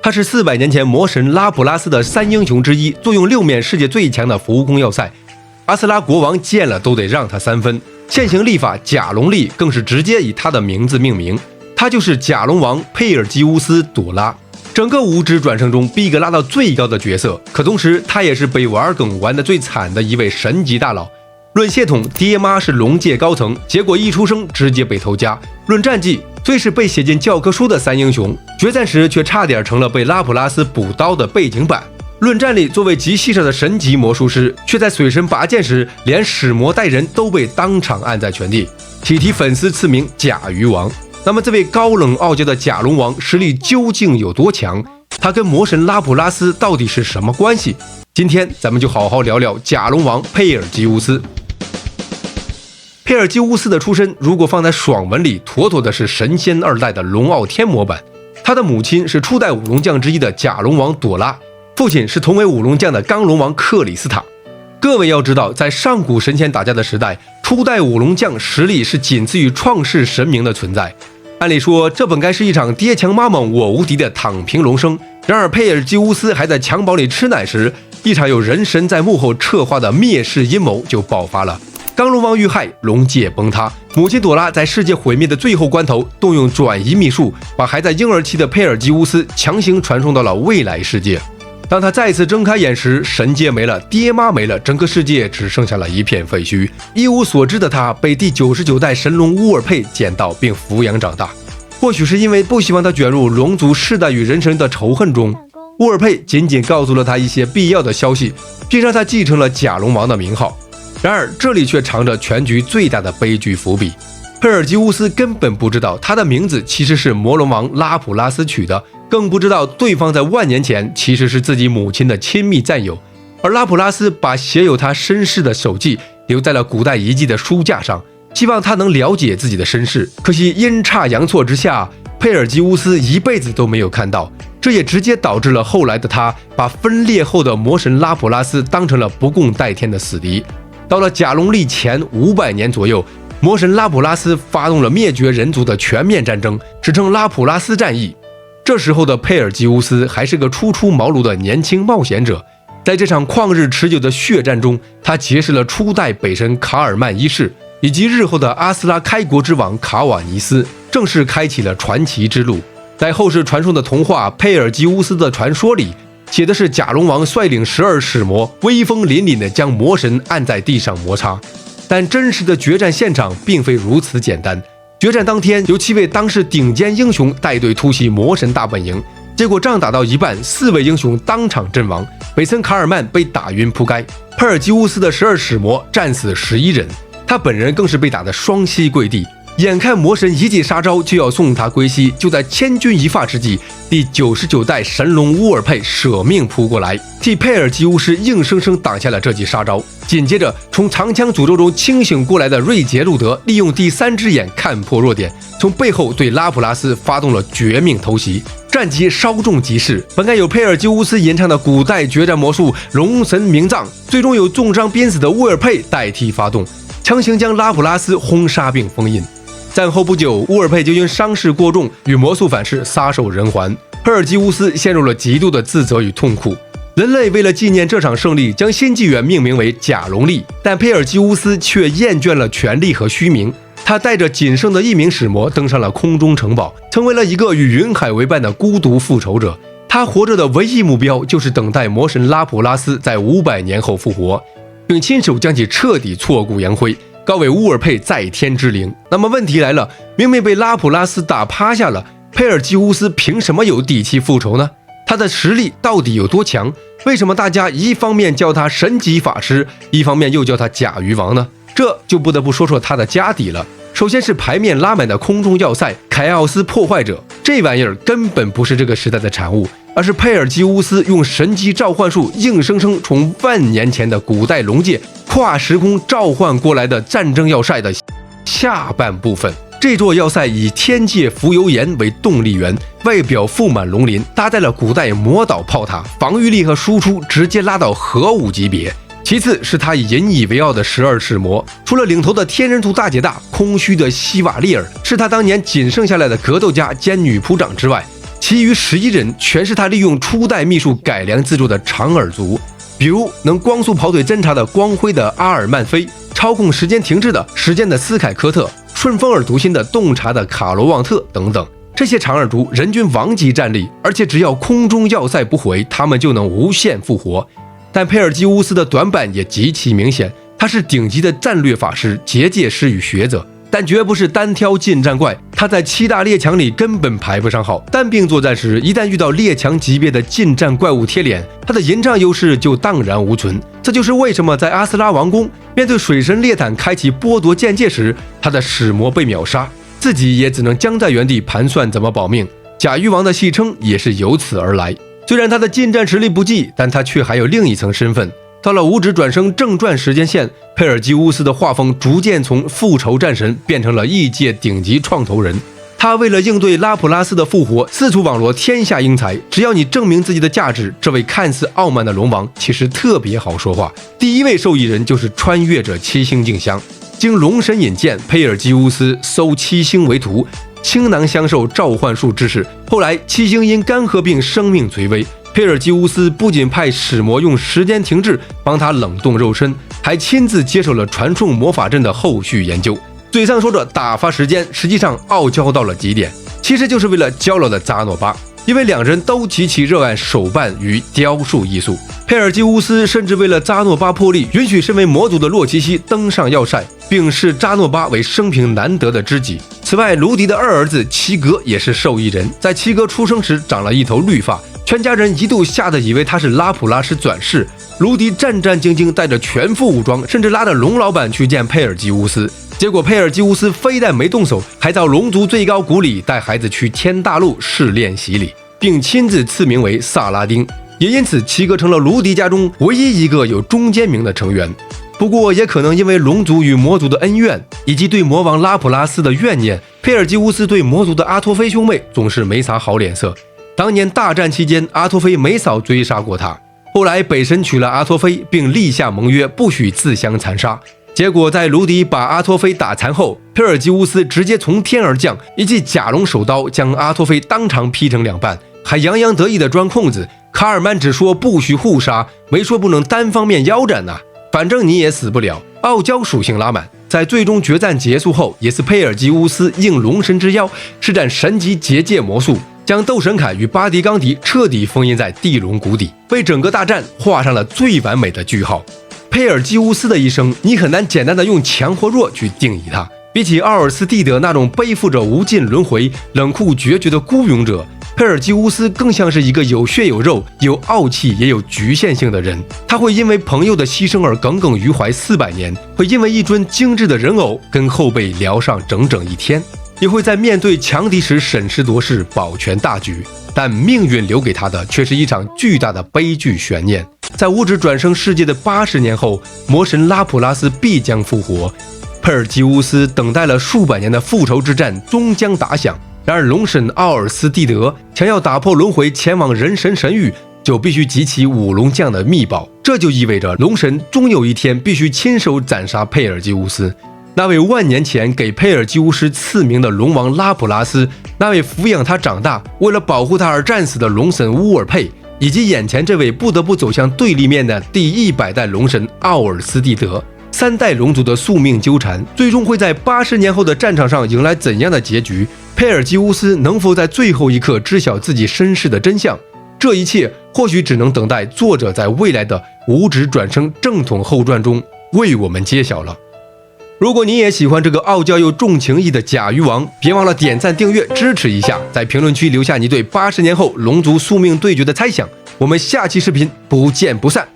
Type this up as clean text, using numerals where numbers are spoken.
他是400年前魔神拉普拉斯的3英雄之一，坐拥6面世界最强的浮宫要塞。阿斯拉国王见了都得让他3分。现行历法甲龙历更是直接以他的名字命名，他就是甲龙王佩尔基乌斯·朵拉。整个无职转生中逼格拉到最高的角色，可同时他也是被玩梗玩得最惨的一位神级大佬。论血统，爹妈是龙界高层，结果一出生直接被偷家。论战绩，虽是被写进教科书的3英雄，决战时却差点成了被拉普拉斯补刀的背景板。论战力，作为极稀少的神级魔术师，却在水神拔剑时连使魔带人都被当场按在全地，体体粉丝赐名甲鱼王。那么这位高冷傲娇的甲龙王实力究竟有多强？他跟魔神拉普拉斯到底是什么关系？今天咱们就好好聊聊甲龙王佩尔基乌斯。佩尔基乌斯的出身，如果放在爽文里，妥妥的是神仙2代的龙傲天魔版。他的母亲是初代五龙将之一的甲龙王朵拉，父亲是同为五龙将的刚龙王克里斯塔。各位要知道，在上古神仙打架的时代，初代五龙将实力是仅次于创世神明的存在。按理说，这本该是一场爹强妈猛我无敌的躺平龙生。然而，佩尔基乌斯还在襁褓里吃奶时，一场有人神在幕后策划的灭世阴谋就爆发了。刚龙王遇害，龙界崩塌，母亲朵拉在世界毁灭的最后关头，动用转移秘术，把还在婴儿期的佩尔基乌斯强行传送到了未来世界。当他再次睁开眼时，神界没了，爹妈没了，整个世界只剩下了一片废墟。一无所知的他被第99代神龙乌尔佩捡到并抚养长大。或许是因为不希望他卷入龙族世代与人神的仇恨中，乌尔佩仅仅告诉了他一些必要的消息，并让他继承了甲龙王的名号。然而这里却藏着全局最大的悲剧伏笔。佩尔基乌斯根本不知道他的名字其实是魔龙王拉普拉斯取的，更不知道对方在万年前其实是自己母亲的亲密战友。而拉普拉斯把写有他身世的手记留在了古代遗迹的书架上，希望他能了解自己的身世。可惜阴差阳错之下，佩尔基乌斯一辈子都没有看到，这也直接导致了后来的他把分裂后的魔神拉普拉斯当成了不共戴天的死敌。到了甲龙历前500年左右，魔神拉普拉斯发动了灭绝人族的全面战争，史称拉普拉斯战役。这时候的佩尔基乌斯还是个初出茅庐的年轻冒险者，在这场旷日持久的血战中，他结识了初代北神卡尔曼一世，以及日后的阿斯拉开国之王卡瓦尼斯，正式开启了传奇之路。在后世传颂的童话《佩尔基乌斯的传说》里，写的是甲龙王率领12使魔，威风凛凛地将魔神按在地上摩擦。但真实的决战现场并非如此简单。决战当天，由7位当世顶尖英雄带队突袭魔神大本营，结果仗打到一半，4位英雄当场阵亡，北森卡尔曼被打晕扑街，佩尔基乌斯的12使魔战死11人，他本人更是被打得双膝跪地。眼看魔神一记杀招就要送他归西，就在千钧一发之际，第99代神龙乌尔佩舍命扑过来，替佩尔基乌斯硬生生挡下了这记杀招。紧接着，从长枪诅咒中清醒过来的瑞杰路德利用第3只眼看破弱点，从背后对拉普拉斯发动了绝命偷袭。战机稍纵即逝，本该由佩尔基乌斯吟唱的古代决战魔术龙神明藏，最终由重伤濒死的乌尔佩代替发动，强行将拉普拉斯轰杀并封印。战后不久，乌尔佩就因伤势过重与魔术反噬撒手人寰，佩尔基乌斯陷入了极度的自责与痛苦。人类为了纪念这场胜利，将新纪元命名为甲龙历，但佩尔基乌斯却厌倦了权力和虚名，他带着仅剩的1名使魔登上了空中城堡，成为了一个与云海为伴的孤独复仇者。他活着的唯一目标就是等待魔神拉普拉斯在500年后复活，并亲手将其彻底挫骨扬灰，告慰乌尔佩在天之灵。那么问题来了，明明被拉普拉斯打趴下了，佩尔基乌斯凭什么有底气复仇呢？他的实力到底有多强？为什么大家一方面叫他神级法师，一方面又叫他甲鱼王呢？这就不得不说说他的家底了。首先是牌面拉满的空中要塞凯奥斯破坏者，这玩意儿根本不是这个时代的产物，而是佩尔基乌斯用神级召唤术硬生生从万年前的古代龙界跨时空召唤过来的战争要塞的下半部分。这座要塞以天界浮游岩为动力源，外表覆满龙鳞，搭载了古代魔导炮塔，防御力和输出直接拉到核武级别。其次是他引以为傲的12使魔，除了领头的天人族大姐大空虚的希瓦利尔是他当年仅剩下来的格斗家兼女仆长之外，其余11人全是他利用初代秘术改良制作的长耳族，比如能光速跑腿侦察的光辉的阿尔曼菲，操控时间停滞的时间的斯凯科特，顺风耳读心的洞察的卡罗旺特等等。这些长耳族人均王级战力，而且只要空中要塞不毁，他们就能无限复活。但佩尔基乌斯的短板也极其明显，他是顶级的战略法师、结界师与学者，但绝不是单挑近战怪。他在7大列强里根本排不上号，单兵作战时，一旦遇到列强级别的近战怪物贴脸，他的营帐优势就荡然无存。这就是为什么在阿斯拉王宫面对水神列坦开启剥夺剑界时，他的使魔被秒杀，自己也只能僵在原地盘算怎么保命。甲鱼王的戏称也是由此而来。虽然他的近战实力不济，但他却还有另一层身份。到了五指转生正传时间线，佩尔基乌斯的画风逐渐从复仇战神变成了异界顶级创投人。他为了应对拉普拉斯的复活，四处网罗天下英才。只要你证明自己的价值，这位看似傲慢的龙王其实特别好说话。第一位受益人就是穿越者七星静香。经龙神引荐，佩尔基乌斯收七星为徒，倾囊相授召唤术知识。后来七星因肝合并生命垂危，佩尔基乌斯不仅派使魔用时间停滞帮他冷冻肉身，还亲自接手了传送魔法阵的后续研究。嘴上说着打发时间，实际上傲娇到了极点，其实就是为了交了的扎诺巴。因为两人都极其热爱手办与雕塑艺术，佩尔基乌斯甚至为了扎诺巴破例，允许身为魔族的洛奇西登上要塞，并视扎诺巴为生平难得的知己。此外，卢迪的二儿子齐格也是受益人，在齐格出生时长了一头绿发，全家人一度吓得以为他是拉普拉斯转世。卢迪战战兢兢，带着全副武装，甚至拉着龙老板去见佩尔基乌斯。结果佩尔基乌斯非但没动手，还到龙族最高谷里带孩子去天大陆试炼洗礼，并亲自赐名为萨拉丁。也因此，齐格成了卢迪家中唯一一个有中间名的成员。不过，也可能因为龙族与魔族的恩怨，以及对魔王拉普拉斯的怨念，佩尔基乌斯对魔族的阿托菲兄妹总是没啥好脸色。当年大战期间，阿托菲没少追杀过他。后来北神娶了阿托菲，并立下盟约，不许自相残杀。结果在卢迪把阿托菲打残后，佩尔基乌斯直接从天而降，一记甲龙手刀将阿托菲当场劈成两半，还洋洋得意地钻空子。卡尔曼只说不许互杀，没说不能单方面腰斩呐。反正你也死不了。傲娇属性拉满，在最终决战结束后，也是佩尔基乌斯应龙神之邀，施展神级结界魔术，将斗神铠与巴迪冈迪彻底封印在地龙谷底，为整个大战画上了最完美的句号。佩尔基乌斯的一生，你很难简单的用强或弱去定义他。比起奥尔斯蒂德那种背负着无尽轮回、冷酷决绝的孤勇者，佩尔基乌斯更像是一个有血有肉、有傲气也有局限性的人。他会因为朋友的牺牲而耿耿于怀400年，会因为一尊精致的人偶跟后辈聊上整整1天，也会在面对强敌时审时度势，保全大局。但命运留给他的却是一场巨大的悲剧悬念。在五指转生世界的80年后，魔神拉普拉斯必将复活。佩尔基乌斯等待了数百年的复仇之战终将打响。然而龙神奥尔斯蒂德想要打破轮回前往人神神域，就必须集齐五龙将的秘宝，这就意味着龙神终有一天必须亲手斩杀佩尔基乌斯。那位万年前给佩尔基乌斯赐名的龙王拉普拉斯，那位抚养他长大为了保护他而战死的龙神乌尔佩，以及眼前这位不得不走向对立面的第100代龙神奥尔斯蒂德，3代龙族的宿命纠缠，最终会在80年后的战场上迎来怎样的结局？佩尔基乌斯能否在最后一刻知晓自己身世的真相？这一切或许只能等待作者在未来的五指转生正统后传中为我们揭晓了。如果你也喜欢这个傲娇又重情义的甲鱼王，别忘了点赞订阅支持一下，在评论区留下你对80年后龙族宿命对决的猜想。我们下期视频不见不散。